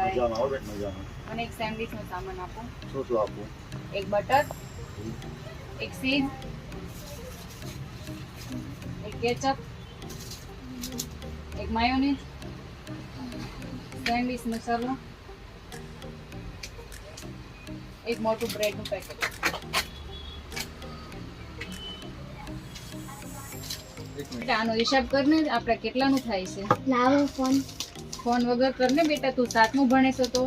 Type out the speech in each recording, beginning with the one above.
By. મજામાં આવો બેન, મજામાં. મને એક સેન્ડવિચ નો સામાન આપો. શું આપું? એક બટર, એક ચીઝ, એક કેચઅપ, એક માયોનીઝ, સેન્ડવિચ મસાલો, એક મોટું બ્રેડ નું પેકેટ. એક મિનિટ. આનો હિસાબ કરને આપણે કેટલાનું થાય છે. લાવો ફોન. ફોન વગર કરને બેટા, તું 7મું ભણે છો તો.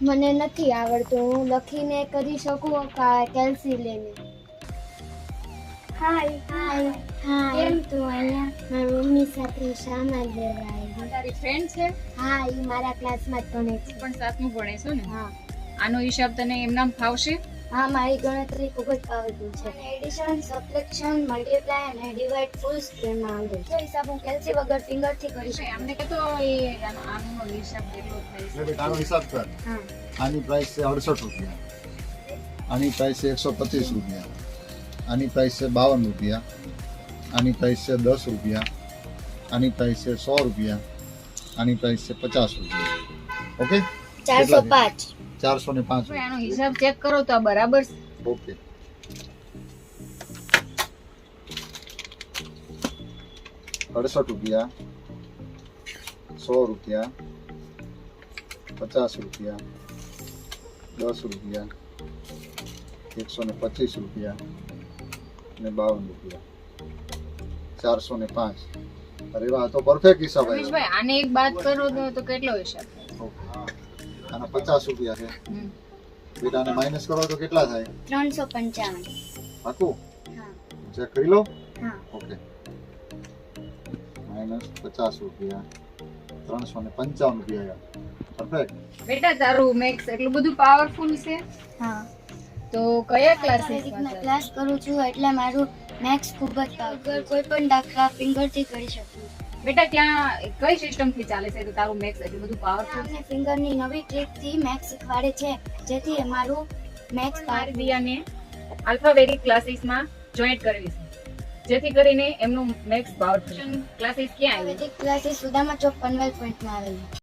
મને નથી આવડતું, હું લખીને કરી શકું કા કેલ્સી લઈને. હાય હાય હાય. કેમ તું અહીંયા મારી મમ્મી સાથે સામાન લેવા આવી? તારી ફ્રેન્ડ છે હા, એ મારા ક્લાસમાં જ ભણે છે. પણ 7મું ભણે છો ને. હા આનો હિસાબ તને એમનામ ફાવશે? હા, મારી ગણતરી ખૂબ જ આવડતું છે. એડિશન, સબટ્રેક્શન, મલ્ટીપ્લાય અને ડિવાઇડ ફૂલ સ્ક્રીનમાં આવડે છે. હિસાબ હું કેલ્સી વગર ફિંગરથી કરી શકું. અમને કહેતો એ આનો હિસાબ કેટલો થાય એટલે છે. બેટા આનો હિસાબ કર. હા. આની પ્રાઇસ છે 68 રૂપિયા, આની પ્રાઇસ છે 125 રૂપિયા, આની પ્રાઇસ છે 52 રૂપિયા, આની પ્રાઇસ છે 10 રૂપિયા, આની પ્રાઇસ છે 100 રૂપિયા, આની પ્રાઇસ છે 50 રૂપિયા. ઓકે, 405. 405 તો આનો હિસાબ ચેક કરો તો આ બરાબર છે. ઓકે. ₹68, 100 રૂપિયા, 50 રૂપિયા, 10 રૂપિયા, 125 રૂપિયા અને 52 રૂપિયા, 405. અરે વાહ, તો પરફેક્ટ હિસાબ આવ્યો. રમેશભાઈ આને એક બાદ કરો તો કેટલો હિસાબ થાય? ઓકે. આના 50 રૂપિયા છે. હમ. બેટા આને માઇનસ કરો તો કેટલા થાય? 355. પાકું? હા ચેક કરી લો. હા. ઓકે. -50 રૂપિયા, 355 રૂપિયા. પરફેક્ટ. બેટા તારું મેક્સ એટલું બધું પાવરફુલ છે હા. તો કયા ક્લાસીસમાં ક્લાસીસમાં ક્લાસ કરું છું એટલે મારું મેથ્સ ખૂબ જ પાવર. કોઈ પણ દાખલા ફિંગરથી કરી શકું. બેટા ત્યાં કઈ સિસ્ટમ થી ચાલે છે તો તારું મેક્સ એટલું બધું પાવરફુલ? અમને ફિંગરની નવી ટ્રીકથી મેથ્સ શીખવાડે છે જેથી અમારું મેથ્સ મારી દિયાને આલ્ફાબેટિક ક્લાસીસમાં જોઈન્ટ કરવી છે જેથી કરીને એમનું મેક્સ પાવરફુલ. ક્લાસીસ ક્યાં આવી? ક્લાસીસ સુદામા ચોક પનવેલ પોઈન્ટમાં આવેલું.